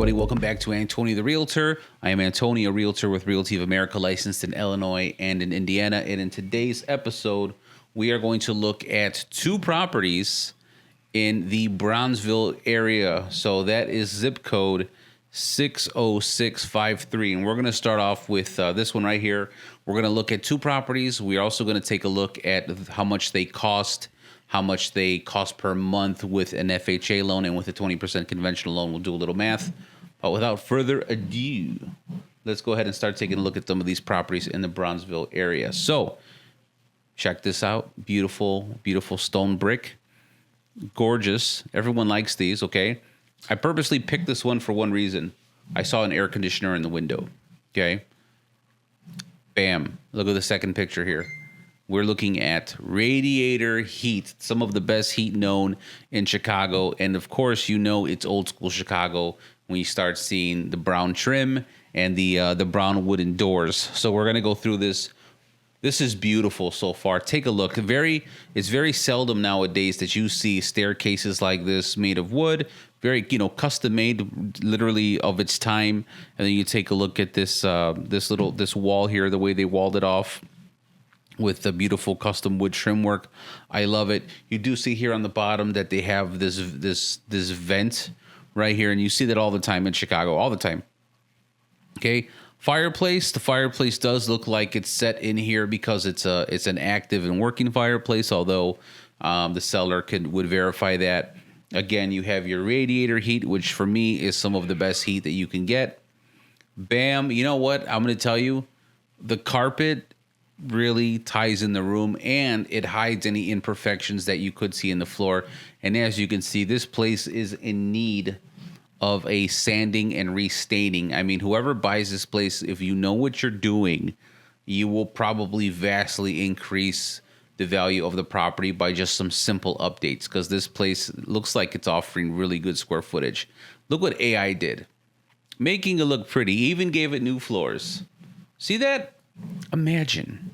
everybody. Welcome back to Antonio the Realtor. I am Antonio, a Realtor with Realty of America, licensed in Illinois and in Indiana. And in today's episode, we are going to look at two properties in the Bronzeville area. So that is zip code 60653. And we're going to start off with this one right here. We're going to look at two properties. We're also going to take a look at how much they cost per month with an FHA loan, and with a 20% conventional loan. We'll do a little math. But without further ado, let's go ahead and start taking a look at some of these properties in the Bronzeville area. So check this out. Beautiful, beautiful stone brick. Gorgeous. Everyone likes these, okay? I purposely picked this one for one reason. I saw an air conditioner in the window, okay? Bam. Look at the second picture here. We're looking at radiator heat, some of the best heat known in Chicago. And of course, you know it's old school Chicago when you start seeing the brown trim and the brown wooden doors. So we're going to go through this. This is beautiful so far. Take a look. It's very seldom nowadays that you see staircases like this made of wood, very, custom made, literally of its time. And then you take a look at this wall here, the way they walled it off with the beautiful custom wood trim work. I love it. You do see here on the bottom that they have this vent right here, and you see that all the time in Chicago, all the time. Okay, fireplace. The fireplace does look like it's set in here because it's an active and working fireplace, although the seller would verify that. Again, you have your radiator heat, which for me is some of the best heat that you can get. Bam. You know what? I'm going to tell you, the carpet really ties in the room, and it hides any imperfections that you could see in the floor. And as you can see, this place is in need of a sanding and restaining. I mean, whoever buys this place, if you know what you're doing, you will probably vastly increase the value of the property by just some simple updates, because this place looks like it's offering really good square footage. Look what AI did, making it look pretty. Even gave it new floors. See that? Imagine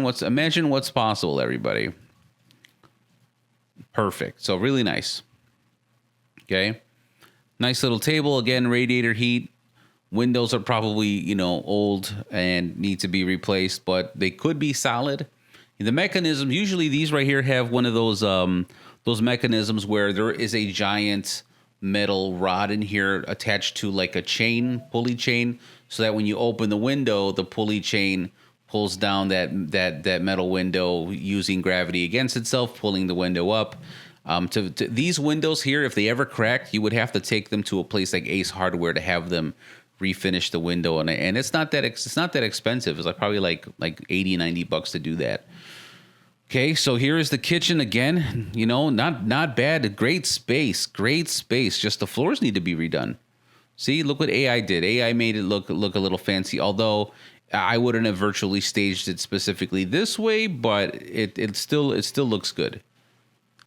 what's possible, everybody. Perfect. So really nice. Okay. Nice little table. Again, radiator heat. Windows are probably, old and need to be replaced, but they could be solid. The mechanism, usually these right here have one of those mechanisms where there is a giant metal rod in here attached to like a pulley chain, so that when you open the window, the pulley chain pulls down that metal window using gravity against itself, pulling the window up. To these windows here, if they ever cracked, you would have to take them to a place like Ace Hardware to have them refinish the window, and it's not that expensive. It's probably like $80-$90 to do that. Okay, so here is the kitchen again. Not bad. Great space. Just the floors need to be redone. See, look what AI did. AI made it look a little fancy, although I wouldn't have virtually staged it specifically this way, but it still looks good.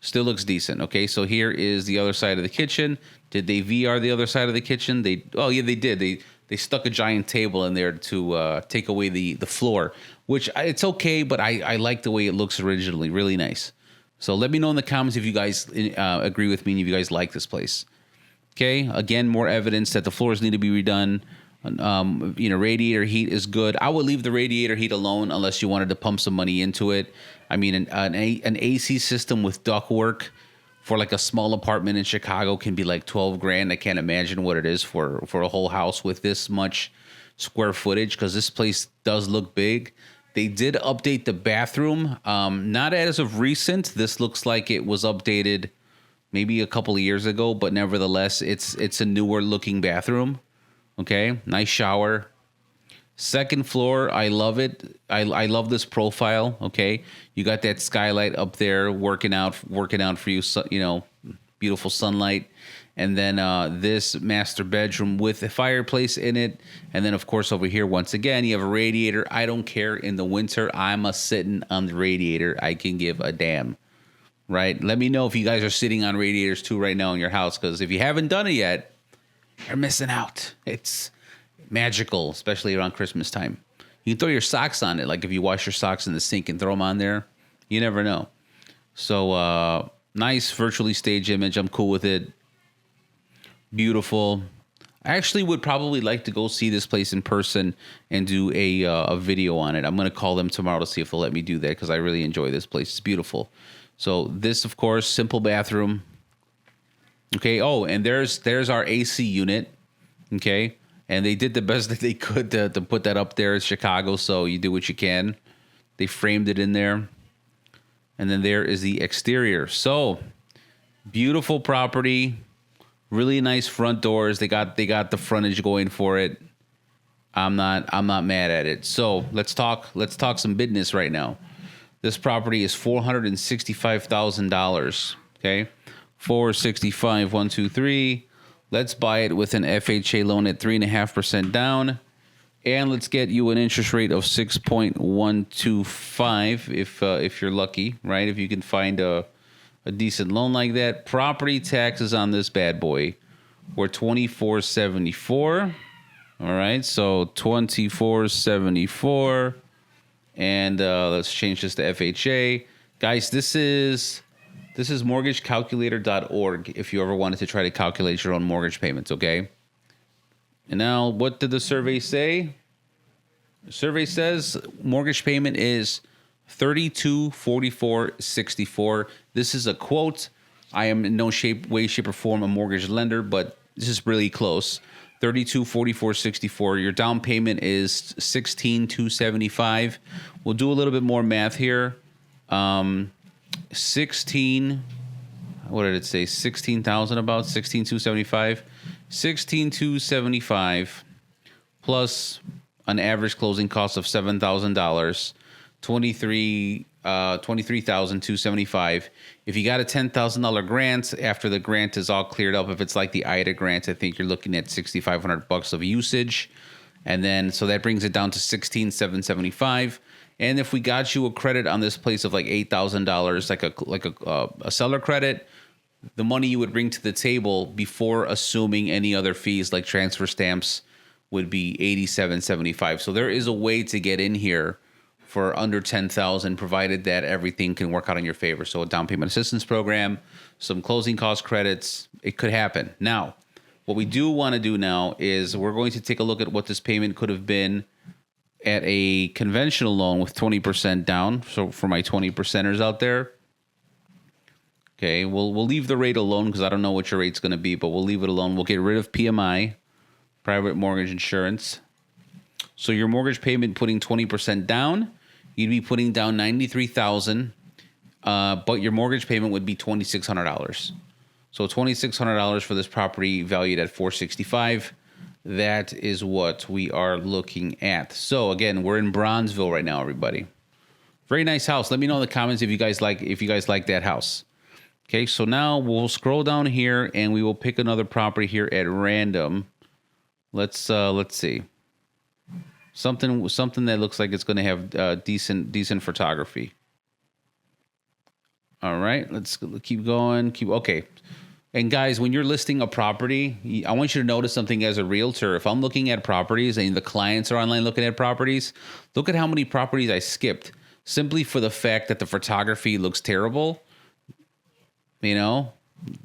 Still looks decent. Okay, so here is the other side of the kitchen. Did they VR the other side of the kitchen? They did. They stuck a giant table in there to take away the floor, which it's okay, but I like the way it looks originally. Really nice. So let me know in the comments if you guys agree with me and if you guys like this place. Okay, again, more evidence that the floors need to be redone. Radiator heat is good. I would leave the radiator heat alone unless you wanted to pump some money into it. I mean, an AC system with ductwork for like a small apartment in Chicago can be like $12,000. I can't imagine what it is for a whole house with this much square footage, because this place does look big. They did update the bathroom. Not as of recent. This looks like it was updated maybe a couple of years ago, but nevertheless, it's a newer looking bathroom. Okay, nice shower. Second floor, I love it. I love this profile. Okay, you got that skylight up there working out for you. Beautiful sunlight, and then this master bedroom with a fireplace in it, and then of course over here once again you have a radiator. I don't care in the winter. I'm a sitting on the radiator. I can give a damn. Right? Let me know if you guys are sitting on radiators too right now in your house, because if you haven't done it yet, you're missing out. It's magical, especially around Christmas time. You can throw your socks on it, like if you wash your socks in the sink and throw them on there. You never know. So nice virtually staged image. I'm cool with it. Beautiful. I actually would probably like to go see this place in person and do a video on it. I'm going to call them tomorrow to see if they'll let me do that because I really enjoy this place. It's beautiful. So this, of course, simple bathroom. Okay. Oh, and there's our AC unit. Okay. And they did the best that they could to put that up there. It's Chicago, so you do what you can. They framed it in there. And then there is the exterior. So beautiful property. Really nice front doors. They got the frontage going for it. I'm not mad at it. So let's talk some business right now. This property is $465,000. Okay, 465. 1, 2, 3. Let's buy it with an FHA loan at 3.5% down, and let's get you an interest rate of 6.125 if you're lucky, right? If you can find a decent loan like that. Property taxes on this bad boy were $24.74. All right, so $24.74, and let's change this to FHA, guys. This is mortgagecalculator.org if you ever wanted to try to calculate your own mortgage payments. Okay. And now, what did the survey say? The survey says mortgage payment is $32.44.64. This is a quote. I am in no way, shape, or form a mortgage lender, but this is really close. $32.44.64. Your down payment is $16,275. We'll do a little bit more math here. 16. What did it say? 16,000 about 16,275. 16,275 plus an average closing cost of $7,000. 23,275. If you got a $10,000 grant, after the grant is all cleared up, if it's like the IDA grant, I think you're looking at $6,500 of usage, and then so that brings it down to $16,775. And if we got you a credit on this place of like $8,000, like a seller credit, the money you would bring to the table before assuming any other fees like transfer stamps would be $87.75. So there is a way to get in here for under $10,000, provided that everything can work out in your favor. So a down payment assistance program, some closing cost credits, it could happen. Now, what we do want to do now is we're going to take a look at what this payment could have been at a conventional loan with 20% down. So for my 20 percenters out there, okay, we'll leave the rate alone because I don't know what your rate's going to be, but we'll leave it alone. We'll get rid of PMI, private mortgage insurance. So your mortgage payment, putting 20% down, you'd be putting down $93,000, but your mortgage payment would be $2,600. So $2,600 for this property valued at $465. That is what we are looking at. So again, we're in Bronzeville right now, everybody. Very nice house. Let me know in the comments if you guys like that house. Okay, so now we'll scroll down here and we will pick another property here at random. Let's see. Something that looks like it's going to have decent photography. All right, let's keep going. Okay. And guys, when you're listing a property, I want you to notice something as a realtor. If I'm looking at properties and the clients are online looking at properties, look at how many properties I skipped simply for the fact that the photography looks terrible. You know,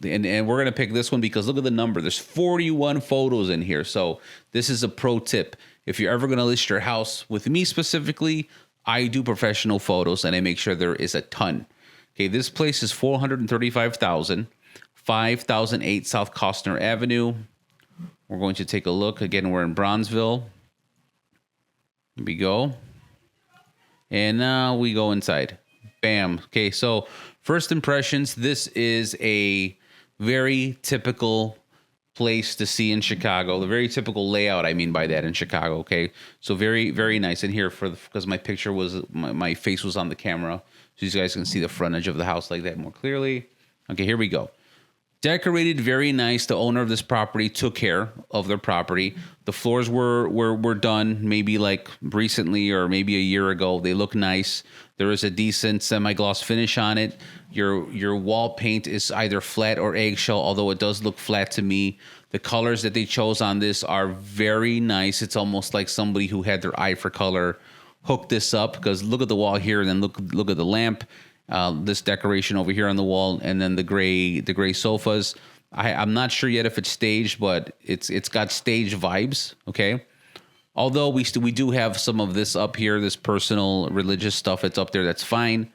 and we're going to pick this one because look at the number. There's 41 photos in here. So this is a pro tip. If you're ever going to list your house with me specifically, I do professional photos and I make sure there is a ton. Okay, this place is $435,000, 5008 South Costner Avenue. We're going to take a look. Again, we're in Bronzeville. Here we go. And now we go inside. Bam. Okay, so first impressions, this is a very typical place to see in Chicago. The very typical layout, I mean by that, in Chicago. Okay, so very, very nice in here because my picture was my face was on the camera, so you guys can see the frontage of the house like that more clearly. Okay, here we go. Decorated very nice. The owner of this property took care of their property. The floors were done maybe like recently or maybe a year ago. They look nice. There is a decent semi-gloss finish on it. Your wall paint is either flat or eggshell, although it does look flat to me. The colors that they chose on this are very nice. It's almost like somebody who had their eye for color hooked this up, because look at the wall here and then look at the lamp. This decoration over here on the wall, and then the gray sofas. I'm not sure yet if it's staged, but it's got stage vibes. Okay. Although we do have some of this up here, this personal religious stuff that's up there. That's fine.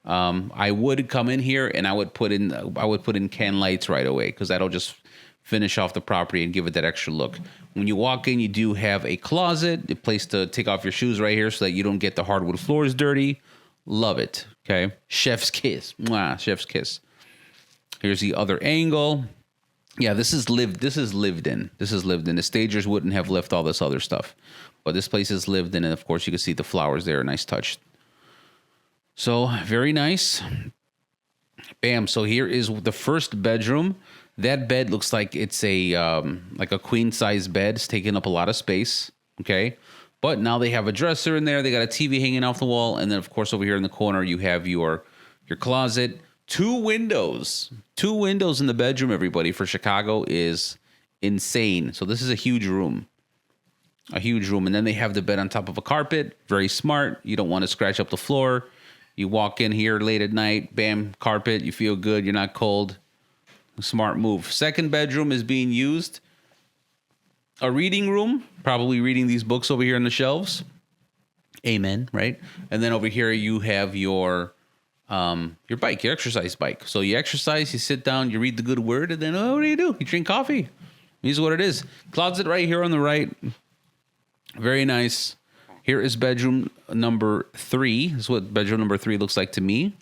I would come in here and I would put in can lights right away, because that'll just finish off the property and give it that extra look. When you walk in, you do have a closet, a place to take off your shoes right here so that you don't get the hardwood floors dirty. Love it. Okay. Chef's kiss. Mwah, chef's kiss. Here's the other angle. Yeah, this is lived in. The stagers wouldn't have left all this other stuff, but this place is lived in, and of course you can see the flowers there. Nice touch. So very nice. Bam. So here is the first bedroom. That bed looks like it's like a queen size bed. It's taking up a lot of space. Okay. But now they have a dresser in there. They got a TV hanging off the wall. And then of course over here in the corner, you have your closet. Two windows in the bedroom, everybody, for Chicago is insane. So this is a huge room. And then they have the bed on top of a carpet. Very smart. You don't want to scratch up the floor. You walk in here late at night, bam, carpet. You feel good. You're not cold. Smart move. Second bedroom is being used. A reading room, probably reading these books over here on the shelves. Amen, right? And then over here you have your bike, your exercise bike. So you exercise, you sit down, you read the good word, and then what do? You drink coffee. Here's what it is. Closet right here on the right. Very nice. Here is bedroom number 3. This is what bedroom number 3 looks like to me.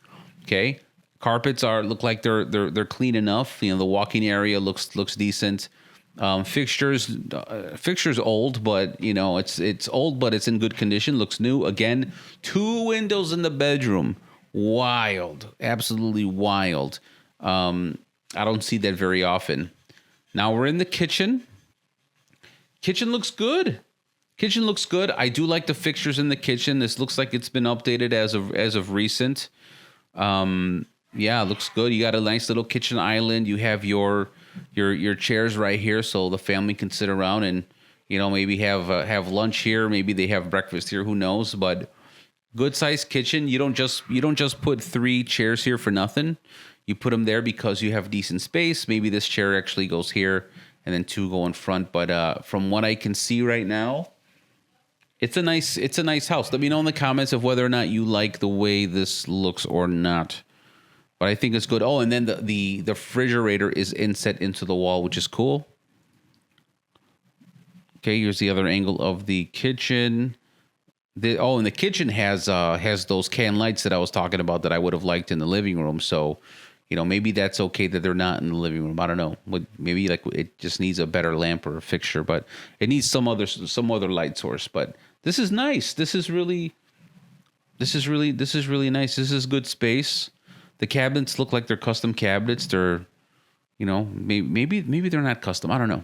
Okay. Carpets look like they're clean enough. You know, the walking area looks decent. Fixtures old, but you know, it's old, but it's in good condition. Looks new. Again, 2 windows in the bedroom. Wild, absolutely wild. I don't see that very often. Now we're in the kitchen. Kitchen looks good. I do like the fixtures in the kitchen. This looks like it's been updated as of recent. Yeah, it looks good. You got a nice little kitchen island. You have your chairs right here, so the family can sit around and, you know, maybe have lunch here. Maybe they have breakfast here. Who knows? But good sized kitchen. You don't just put 3 chairs here for nothing. You put them there because you have decent space. Maybe this chair actually goes here, and then 2 go in front. But from what I can see right now, it's a nice house. Let me know in the comments of whether or not you like the way this looks or not. But I think it's good. Oh, and then the refrigerator is inset into the wall, which is cool. Okay, here's the other angle of the kitchen. And the kitchen has those can lights that I was talking about that I would have liked in the living room. So, you know, maybe that's okay that they're not in the living room. I don't know. Maybe like it just needs a better lamp or a fixture, but it needs some other light source. But this is nice. This is really nice. This is good space. The cabinets look like they're custom cabinets. They're, you know, maybe they're not custom. I don't know.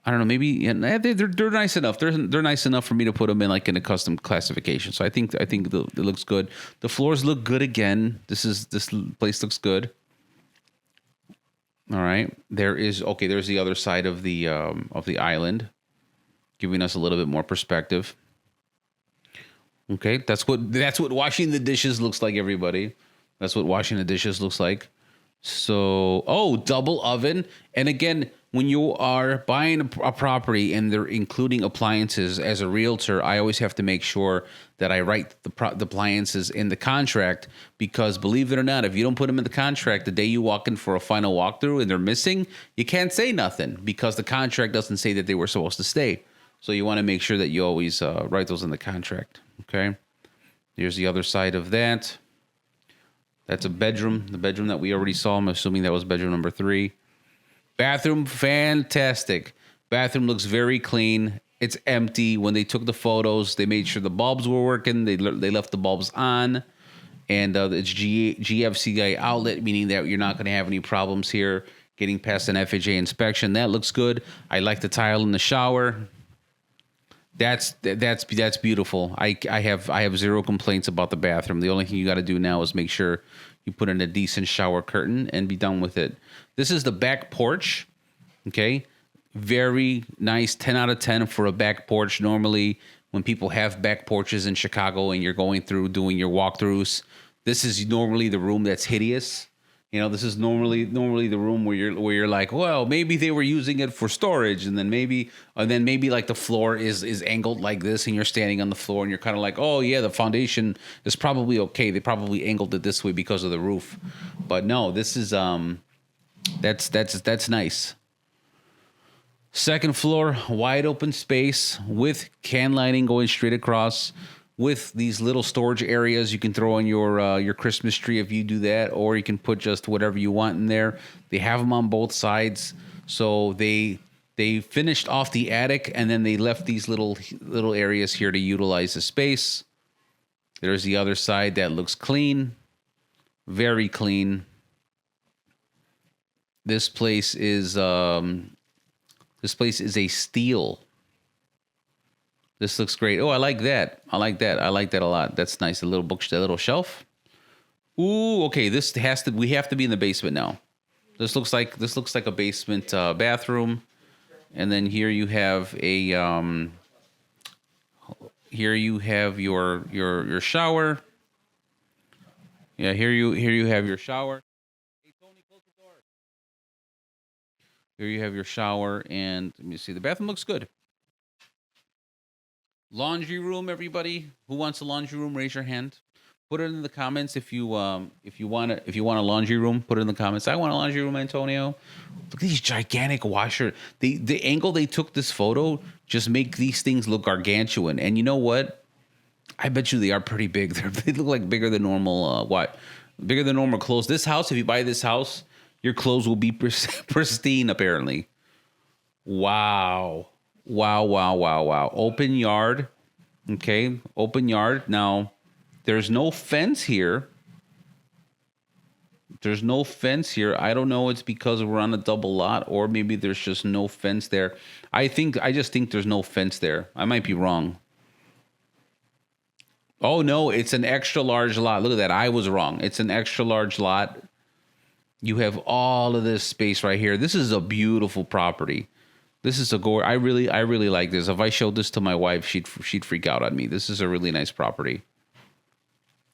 Maybe they're nice enough. They're nice enough for me to put them in a custom classification. So I think it looks good. The floors look good again. This place looks good. All right. There's the other side of the island, giving us a little bit more perspective. Okay, that's what washing the dishes looks like, everybody. That's what washing the dishes looks like. So, double oven. And again, when you are buying a property and they're including appliances, as a realtor, I always have to make sure that I write the appliances in the contract, because believe it or not, if you don't put them in the contract, the day you walk in for a final walkthrough and they're missing, you can't say nothing because the contract doesn't say that they were supposed to stay. So you want to make sure that you always write those in the contract. Okay. Here's the other side of that. That's a bedroom. The bedroom that we already saw. I'm assuming that was bedroom number 3. Bathroom, fantastic. Bathroom looks very clean. It's empty. When they took the photos, they made sure the bulbs were working. They left the bulbs on. And it's GFCI outlet, meaning that you're not going to have any problems here getting past an FHA inspection. That looks good. I like the tile in the shower. That's beautiful. I have zero complaints about the bathroom. The only thing you got to do now is make sure you put in a decent shower curtain and be done with it. This is the back porch. Okay. Very nice. 10 out of 10 for a back porch. Normally when people have back porches in Chicago and you're going through doing your walkthroughs, this is normally the room that's hideous. You know, this is normally the room where you're like, well, maybe they were using it for storage, and then maybe like the floor is angled like this, and you're standing on the floor, and you're kind of like, oh yeah, the foundation is probably okay. They probably angled it this way because of the roof, but no, this is that's nice. Second floor, wide open space with can lighting going straight across, with these little storage areas you can throw in your Christmas tree if you do that, or you can put just whatever you want in there. They have them on both sides, so they finished off the attic and then they left these little areas here to utilize the space. There's the other side that looks clean, very clean. This place is a steel. This looks great. Oh, I like that. I like that a lot. That's nice. A little that little shelf. Ooh, okay. We have to be in the basement now. This looks like a basement bathroom. And then here you have your shower. Yeah, here you have your shower. Hey Tony, close the door. Here you have your shower, and let me see. The bathroom looks good. Laundry room, everybody. Who wants a laundry room? Raise your hand. Put it in the comments if you want a laundry room. Put it in the comments. I want a laundry room, Antonio. Look at these gigantic washer. The angle they took this photo just make these things look gargantuan. And you know what? I bet you they are pretty big. They look like bigger than normal. Bigger than normal clothes. This house, if you buy this house, your clothes will be pristine. Apparently. Wow. Wow. Open yard. Okay. Open yard. Now, there's no fence here. I don't know. It's because we're on a double lot, or maybe there's just no fence there. I just think there's no fence there. I might be wrong. Oh, no. It's an extra large lot. Look at that. I was wrong. It's an extra large lot. You have all of this space right here. This is a beautiful property. This is I really like this. If I showed this to my wife, she'd freak out on me. This is a really nice property.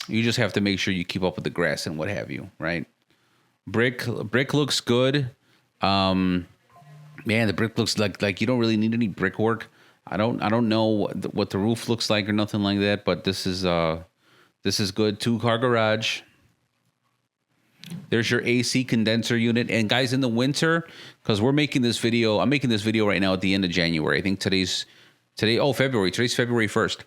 You just have to make sure you keep up with the grass and what have you, right? Brick looks good. Man, the brick looks like you don't really need any brickwork. I don't know what the roof looks like or nothing like that, but this is good. 2-car garage. There's your AC condenser unit. And guys, in the winter, because I'm making this video right now at the end of January. I think today's February 1st,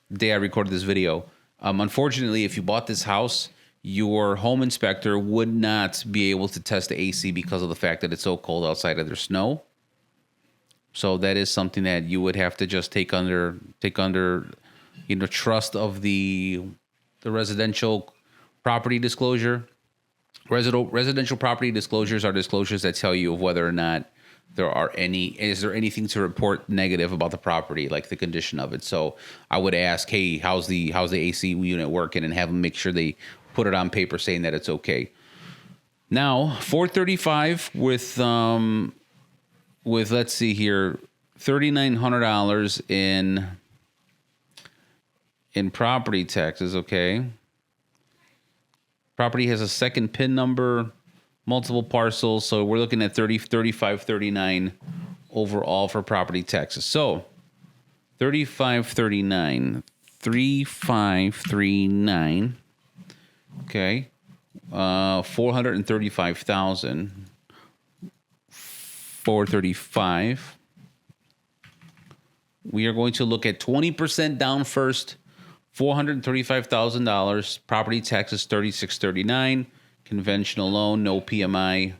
the day I recorded this video. Unfortunately, if you bought this house, your home inspector would not be able to test the AC because of the fact that it's so cold outside and there's snow. So that is something that you would have to just take under trust of the residential property disclosure. Residential property disclosures are disclosures that tell you of whether or not is there anything to report negative about the property, like the condition of it. So I would ask, hey, how's the AC unit working, and have them make sure they put it on paper saying that it's okay. Now, $435 with let's see here, $3,900 in property taxes. Okay. Property has a second PIN number, multiple parcels, so we're looking at $35.39 overall for property taxes. So $35.39, okay, $435,435. We are going to look at 20% down first. $435,000. Property taxes $36.39. Conventional loan, no PMI.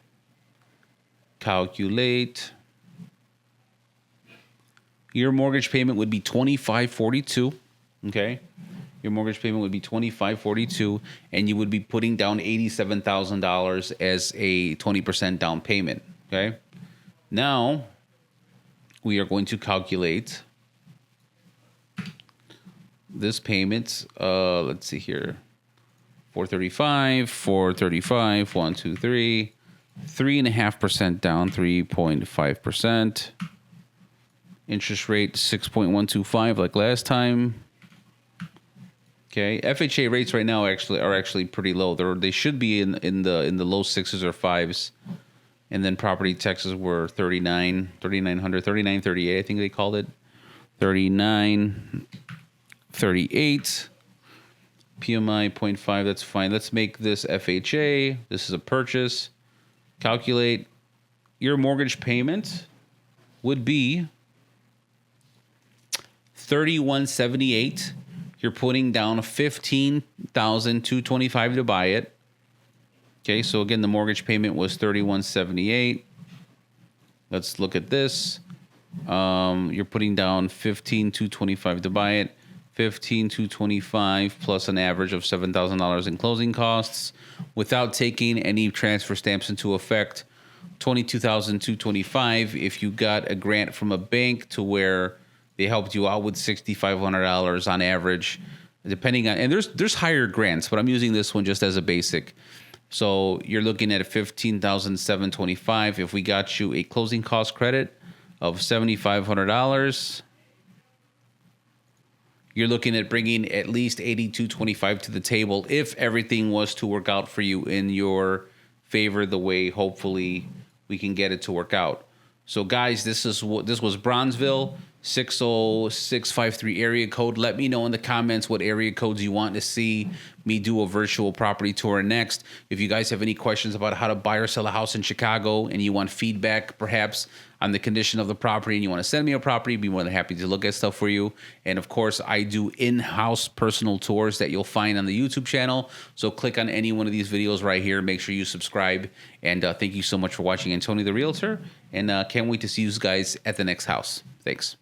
Calculate. Your mortgage payment would be $25.42. Okay, your mortgage payment would be $25.42, and you would be putting down $87,000 as a 20% down payment. Okay, now we are going to calculate this payment. Let's see here. 435, 1, 2, 3. 3.5% down, 3.5%. Interest rate 6.125 like last time. Okay, FHA rates right now are actually pretty low. They should be in the low sixes or fives, and then property taxes were 3938. I think they called it 3938. PMI 0.5. That's fine. Let's make this FHA. This is a purchase. Calculate your mortgage payment would be $3178. You're putting down $15,225 to buy it. Okay, so again, the mortgage payment was $3178. Let's look at this. You're putting down $15,225 to buy it. $15,225 plus an average of $7,000 in closing costs, without taking any transfer stamps into effect. $22,225 if you got a grant from a bank to where they helped you out with $6,500 on average, depending on, and there's higher grants, but I'm using this one just as a basic. So you're looking at a $15,725 if we got you a closing cost credit of $7,500. You're looking at bringing at least $8,225 to the table if everything was to work out for you in your favor the way hopefully we can get it to work out. So guys, this was Bronzeville 60653 area code. Let me know in the comments what area codes you want to see me do a virtual property tour next. If you guys have any questions about how to buy or sell a house in Chicago and you want feedback perhaps on the condition of the property and you want to send me a property, be more than happy to look at stuff for you. And of course, I do in-house personal tours that you'll find on the YouTube channel. So click on any one of these videos right here. Make sure you subscribe. And thank you so much for watching. Antonio the Realtor. And can't wait to see you guys at the next house. Thanks.